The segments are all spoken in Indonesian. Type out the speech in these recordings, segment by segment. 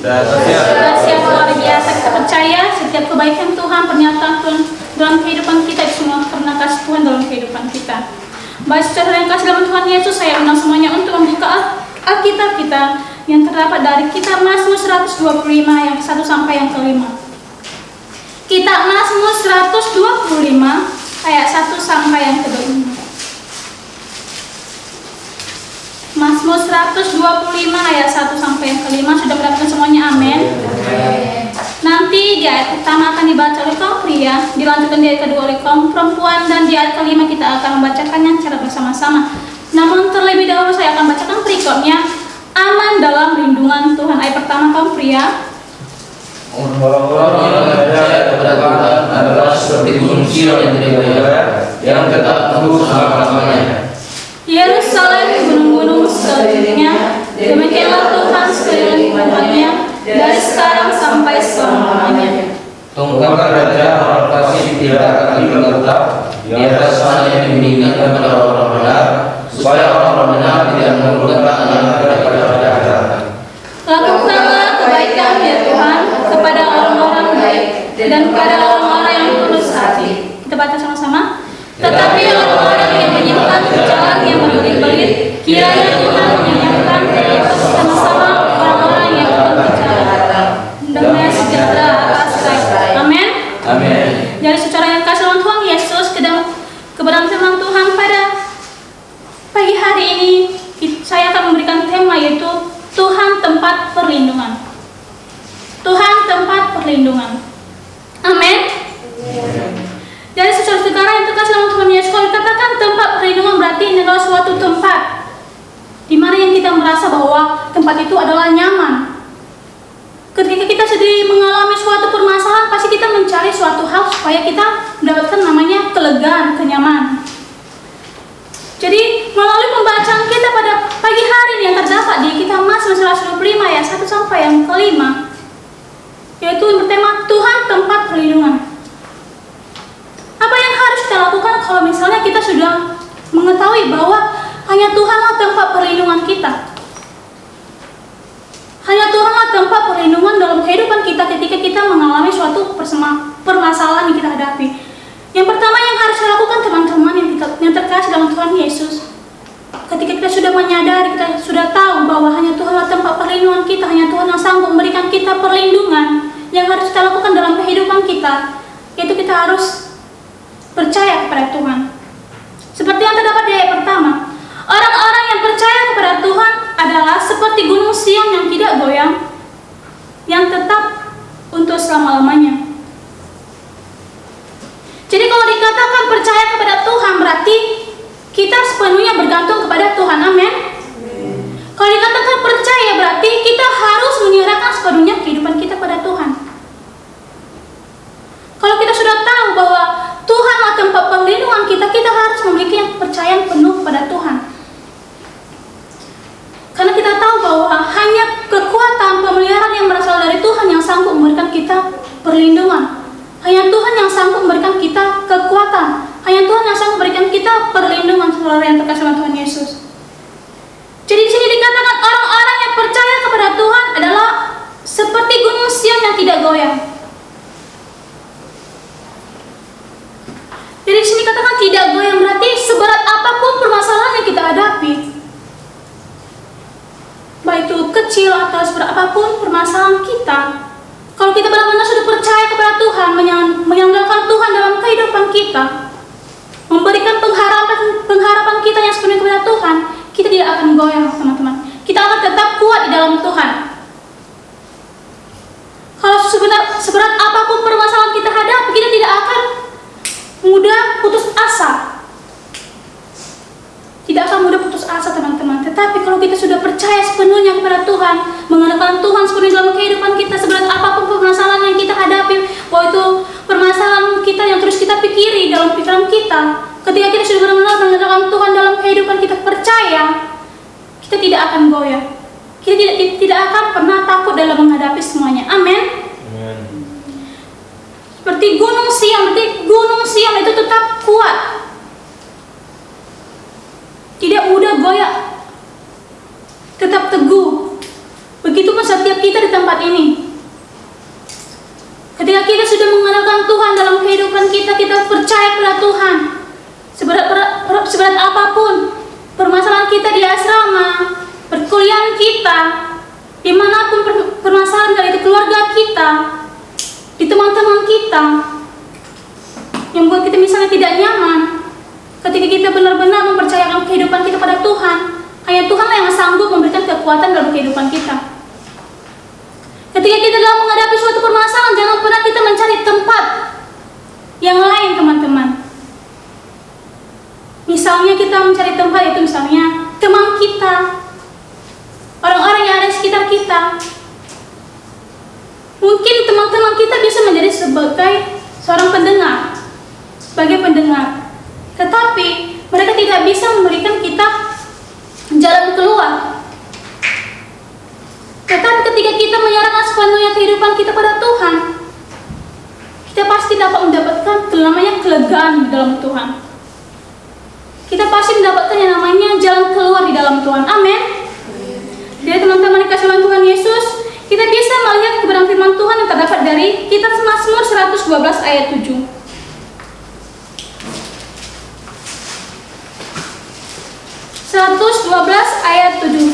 Sudah siap luar biasa. Kita percaya setiap kebaikan Tuhan, pernyataan Tuhan dalam kehidupan kita itu semua karena kasih Tuhan dalam kehidupan kita. Baik saudara yang kasih dalam Tuhan Yesus, saya undang semuanya untuk membuka Alkitab kita yang terdapat dari kitab Mazmur 125 yang 1 sampai yang ke-5. Kitab Mazmur 125 ayat 1 sampai yang ke-5. Mazmur 125 ayat 1 sampai yang ke-5. Sudah mendapatkan semuanya, amin. Nanti di ayat pertama akan dibaca oleh kaum pria, dilanjutkan di ayat kedua oleh kaum perempuan, dan di ayat ke-5 kita akan membacakannya secara bersama-sama. Namun terlebih dahulu saya akan bacakan berikutnya, aman dalam lindungan Tuhan. Ayat pertama kaum pria. Orang-orang yang percaya kepada Tuhan adalah seperti gunung Sion yang tidak goyah, yang tetap teguh selama-lamanya. Yerusalem gunung-gunung sekelilingnya, demikianlah Tuhan sekeliling umatnya dari sekarang sampai selama-lamanya. Tongkat raja orang kasih tidak akan terletak di atas sana yang dibimbingkan kepada orang benar, supaya orang benar tidak mengeluhkan daripada kejahatan. Lakukanlah kebaikan ya Tuhan kepada orang-orang baik dan kepada orang-orang yang tulus hati. Kita baca sama-sama. Tetapi orang-orang yang menyimpan jalan yang berbelit-belit, kiranya Tuhan menyiapkan sama-sama orang-orang yang berbicara. Damai sejahtera atas mereka. Amin. Amin. Jadi secara yang kasih dalam Tuhan Yesus, kebenaran firman Tuhan pada pagi hari ini saya akan memberikan tema yaitu Tuhan tempat perlindungan. Tuhan tempat perlindungan. Amin. Jadi saudara-saudara yang terkasih dalam Tuhan Yesus, kalau dikatakan tempat perlindungan berarti ini adalah suatu tempat di mana yang kita merasa bahwa tempat itu adalah nyaman. Ketika kita sedang mengalami suatu permasalahan, pasti kita mencari suatu hal supaya kita mendapatkan namanya kelegaan, kenyamanan. Jadi melalui pembacaan kita pada pagi hari ini yang terdapat di kitab Mazmur 125 ayat 1 sampai yang ke-5, yaitu bertema Tuhan tempat perlindungan. Apa yang harus kita lakukan kalau misalnya kita sudah mengetahui bahwa hanya Tuhanlah tempat perlindungan kita? Hanya Tuhanlah tempat perlindungan dalam kehidupan kita ketika kita mengalami suatu permasalahan yang kita hadapi. Yang pertama yang harus kita lakukan teman-teman yang terkasih dalam Tuhan Yesus, ketika kita sudah menyadari, kita sudah tahu bahwa hanya Tuhanlah tempat perlindungan kita, hanya Tuhan yang sanggup memberikan kita perlindungan, yang harus kita lakukan dalam kehidupan kita, yaitu kita harus percaya kepada Tuhan. Seperti yang terdapat di ayat pertama, orang-orang yang percaya kepada Tuhan adalah seperti gunung Sion yang tidak goyang, yang tetap untuk selama-lamanya. Jadi kalau dikatakan percaya kepada Tuhan berarti kita sepenuhnya bergantung kepada Tuhan. Amin. Kalau dikatakan percaya berarti kita harus menyerahkan sepenuhnya kehidupan kita pada Tuhan. Kalau kita sudah tahu bahwa Tuhanlah tempat perlindungan kita, kita harus memiliki kepercayaan penuh pada Tuhan. Karena kita tahu bahwa hanya kekuatan pemeliharaan yang berasal dari Tuhan yang sanggup memberikan kita perlindungan. Hanya Tuhan yang sanggup memberikan kita kekuatan. Hanya Tuhan yang sanggup memberikan kita perlindungan, saudara yang terkasih Tuhan Yesus. Jadi di sini dikatakan orang-orang yang percaya kepada Tuhan adalah seperti gunung Sion yang tidak goyang. Jadi di sini katakan tidak goyang berarti seberat apapun permasalahan yang kita hadapi, baik itu kecil atau seberat apapun permasalahan kita, kalau kita benar-benar sudah percaya kepada Tuhan, mengandalkan Tuhan dalam kehidupan kita, memberikan pengharapan kita yang sepenuhnya kepada Tuhan, kita tidak akan goyang, teman-teman. Kita akan tetap kuat di dalam Tuhan. Kalau seberat apapun permasalahan kita hadapi, kita tidak akan mudah putus asa. Tidak akan mudah putus asa, teman-teman. Tetapi kalau kita sudah percaya sepenuhnya kepada Tuhan, mengandalkan Tuhan sepenuhnya dalam kehidupan kita, seberat apapun permasalahan yang kita hadapi, bahwa itu permasalahan kita yang terus kita pikiri dalam pikiran kita, ketika kita sudah benar-benar mengandalkan Tuhan dalam kehidupan kita, percaya, kita tidak akan goyah. Kita tidak akan pernah takut dalam menghadapi semuanya. Amin. Seperti gunung Sion, berarti gunung Sion itu tetap kuat, tidak mudah goyah, tetap teguh. Begitupun setiap kita di tempat ini. Ketika kita sudah mengenalkan Tuhan dalam kehidupan kita, kita percaya pada Tuhan. Seberat apapun permasalahan kita di asrama, perkuliahan kita, dimanapun permasalahan dari keluarga kita, di teman-teman kita, yang buat kita misalnya tidak nyaman, ketika kita benar-benar mempercayakan kehidupan kita pada Tuhan, hanya Tuhanlah yang sanggup memberikan kekuatan dalam kehidupan kita. Ketika kita dalam menghadapi suatu permasalahan, jangan pernah kita mencari tempat yang lain, teman-teman. Misalnya kita mencari tempat itu misalnya teman kita, orang-orang yang ada di sekitar kita. Mungkin teman-teman kita bisa menjadi sebagai seorang pendengar, sebagai pendengar. Tetapi mereka tidak bisa memberikan kita jalan keluar. Tetapi ketika kita menyerahkan sepenuhnya kehidupan kita pada Tuhan, kita pasti dapat mendapatkan namanya kelegaan di dalam Tuhan. Kita pasti mendapatkan yang namanya jalan keluar di dalam Tuhan. Amin. Jadi teman-teman dikasih Tuhan Yesus, kita bisa melihat kebenaran firman Tuhan yang terdapat dari kitab Mazmur 112 ayat 7. ayat 7.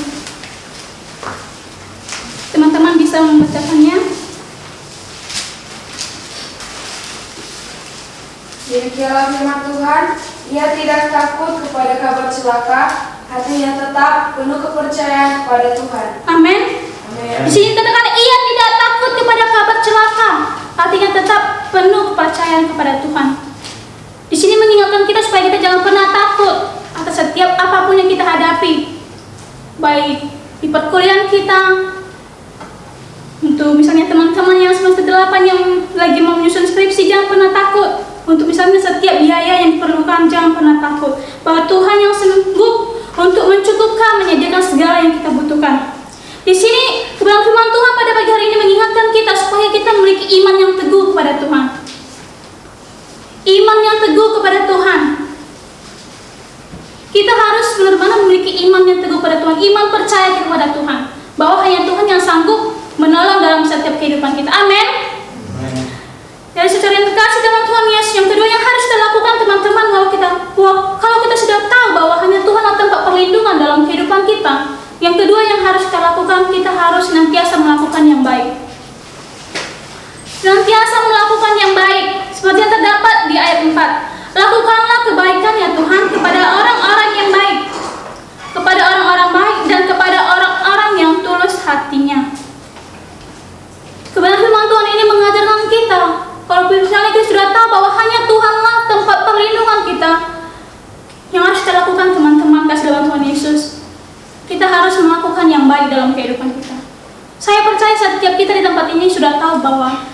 Teman-teman bisa membacakannya. Demikianlah firman Tuhan, ia tidak takut kepada kabar celaka, hatinya tetap penuh kepercayaan kepada Tuhan. Amin. Amin. Di sini katakan ia tidak takut kepada kabar celaka, hatinya tetap penuh kepercayaan kepada Tuhan. Di sini mengingatkan kita supaya kita jangan pernah takut atas setiap apapun yang kita hadapi, baik di perkuliahan kita, untuk misalnya teman-teman yang semester 8 yang lagi mau menyusun skripsi, jangan pernah takut. Untuk misalnya setiap biaya yang diperlukan, jangan pernah takut bahwa Tuhan yang sanggup untuk mencukupkan, menyediakan segala yang kita butuhkan. Di sini kebenaran firman Tuhan pada pagi hari ini mengingatkan kita supaya kita memiliki iman yang teguh kepada Tuhan. Iman yang teguh kepada Tuhan. Kita harus benar-benar memiliki iman yang teguh kepada Tuhan, iman percaya kepada Tuhan, bahwa hanya Tuhan yang sanggup menolong dalam setiap kehidupan kita. Amin. Dari secara yang terkasih dengan Tuhan Yesus, yang kedua yang harus kita lakukan, teman-teman, kalau kita sudah tahu bahwa hanya Tuhan adalah tempat perlindungan dalam kehidupan kita, yang kedua yang harus kita lakukan, kita harus senantiasa melakukan yang baik. Senantiasa melakukan yang baik, seperti yang terdapat di ayat 4. Lakukanlah kebaikan ya Tuhan kepada orang-orang yang baik, kepada orang-orang baik dan kepada orang-orang yang tulus hatinya. Kebenaran firman Tuhan ini mengajarkan kita, kalau misalnya kita sudah tahu bahwa hanya Tuhanlah tempat perlindungan kita, yang harus kita lakukan, teman-teman kasih dalam Tuhan Yesus, kita harus melakukan yang baik dalam kehidupan kita. Saya percaya setiap kita di tempat ini sudah tahu bahwa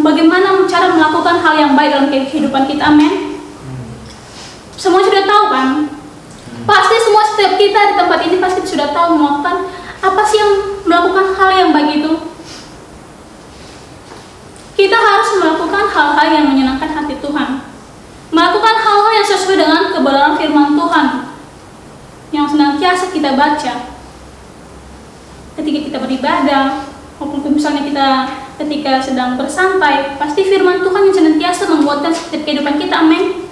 bagaimana cara melakukan hal yang baik dalam kehidupan kita. Amin. Semua sudah tahu kan? Pasti semua setiap kita di tempat ini pasti sudah tahu melakukan apa sih yang melakukan hal yang baik itu. Kita harus melakukan hal-hal yang menyenangkan hati Tuhan, melakukan hal-hal yang sesuai dengan kebenaran firman Tuhan yang senantiasa kita baca ketika kita beribadah, maupun misalnya kita ketika sedang bersantai. Pasti firman Tuhan yang senantiasa menguatkan setiap kehidupan kita. Amin.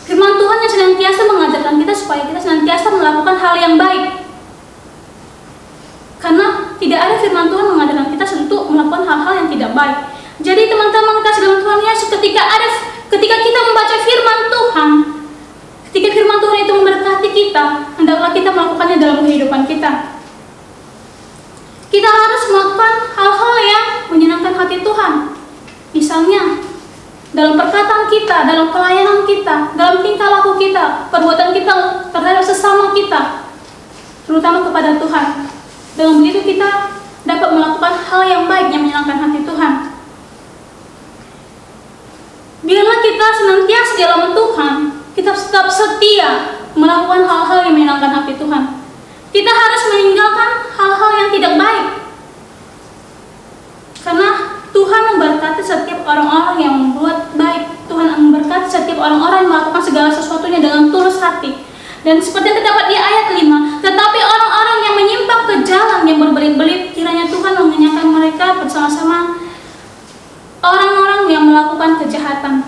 Firman Tuhan yang senantiasa mengajarkan kita supaya kita senantiasa melakukan hal yang baik, karena tidak ada firman Tuhan mengajarkan kita untuk melakukan hal-hal yang tidak baik. Jadi teman-teman kasih dalam Tuhan Yesus, ketika kita membaca firman Tuhan, ketika firman Tuhan itu memberkati kita, hendaklah kita melakukannya dalam kehidupan kita. Kita harus melakukan hal-hal yang menyenangkan hati Tuhan. Misalnya dalam perkataan kita, dalam pelayanan kita, dalam tingkah laku kita, perbuatan kita terhadap sesama kita, terutama kepada Tuhan. Dengan begitu kita dapat melakukan hal yang baik yang menyenangkan hati Tuhan. Biarlah kita senantiasa di dalam Tuhan, kita tetap setia melakukan hal-hal yang menyenangkan hati Tuhan. Kita harus meninggalkan hal-hal yang tidak baik, karena Tuhan memberkati setiap orang-orang yang membuat baik. Tuhan memberkati setiap orang-orang yang melakukan segala sesuatunya dengan tulus hati. Dan seperti yang terdapat di ayat 5, tetapi orang-orang yang menyimpang ke jalan yang yang berbelit-belit, kiranya Tuhan mengenyangkan mereka bersama-sama orang-orang yang melakukan kejahatan.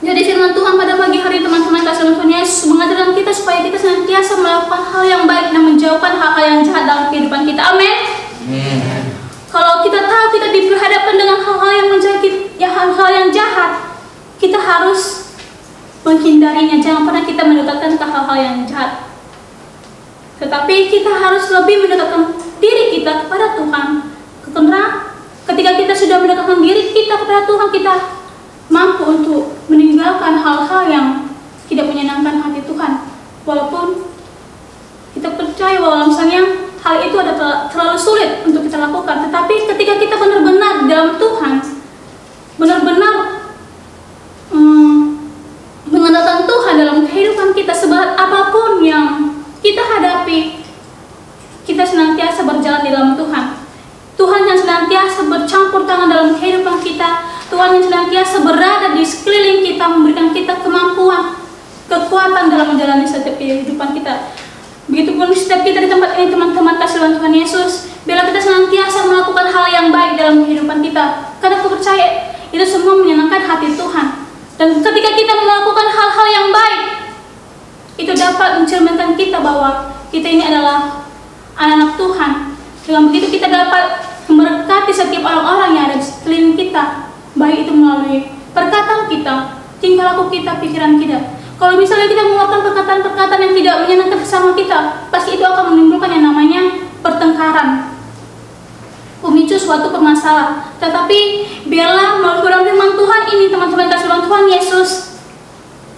Jadi firman Tuhan pada pagi hari teman-teman kasih Tuhan Yesus mengajarkan kita supaya kita senantiasa melakukan hal yang baik dan menjauhkan hal-hal yang jahat dalam kehidupan kita. Amin. Kalau kita tahu kita diperhadapkan dengan hal-hal yang menjadi hal-hal yang jahat, kita harus menghindarinya. Jangan pernah kita mendekatkan ke hal-hal yang jahat. Tetapi kita harus lebih mendekatkan diri kita kepada Tuhan. Karena ketika kita sudah mendekatkan diri kita kepada Tuhan, kita mampu untuk meninggalkan hal-hal yang tidak menyenangkan hati Tuhan. Walaupun kita percaya bahwa misalnya hal itu ada terlalu sulit untuk kita lakukan, tetapi ketika kita benar-benar dalam Tuhan, benar-benar mengandalkan Tuhan dalam kehidupan kita, seberat apapun yang kita hadapi, kita senantiasa berjalan di dalam Tuhan. Tuhan yang senantiasa bercampur tangan dalam kehidupan kita, Tuhan yang senantiasa berada di sekeliling kita, memberikan kita kemampuan, kekuatan dalam menjalani setiap kehidupan kita. Begitupun setiap kita di tempat ini teman-teman kasih Tuhan Yesus, bila kita senantiasa melakukan hal yang baik dalam kehidupan kita, karena aku percaya itu semua menyenangkan hati Tuhan. Dan ketika kita melakukan hal-hal yang baik, itu dapat mencerminkan kita bahwa kita ini adalah anak-anak Tuhan. Dengan begitu kita dapat memberkati setiap orang-orang yang ada di sekeliling kita, baik itu melalui perkataan kita, tingkah laku kita, pikiran kita. Kalau misalnya kita mengeluarkan perkataan-perkataan yang tidak menyenangkan bersama kita, pasti itu akan menimbulkan yang namanya pertengkaran, memicu suatu permasalahan. Tetapi biarlah melalui firman Tuhan ini teman-teman kasih Tuhan Yesus,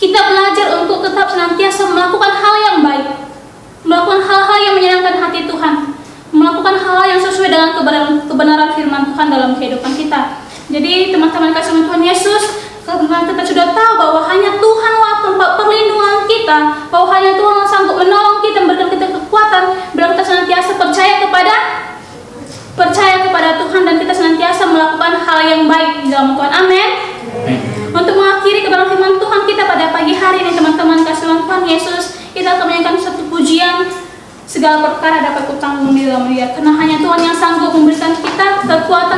kita belajar untuk tetap senantiasa melakukan hal yang baik, melakukan hal-hal yang menyenangkan hati Tuhan, melakukan hal-hal yang sesuai dengan kebenaran firman Tuhan dalam kehidupan kita. Jadi teman-teman kasih Tuhan Yesus, karena kita sudah tahu bahwa hanya Tuhan tempat perlindungan kita, bahwa hanya Tuhan yang sanggup menolong kita, memberikan kita kekuatan, bila kita senantiasa percaya kepada Tuhan dan kita senantiasa melakukan hal yang baik di dalam Tuhan. Amin. Untuk mengakhiri kebenaran firman Tuhan kita pada pagi hari ini teman-teman kasih Tuhan Yesus, kita akan menyanyikan satu pujian, segala perkara dapat kutanggung di dalam Dia, karena hanya Tuhan yang sanggup memberikan kita kekuatan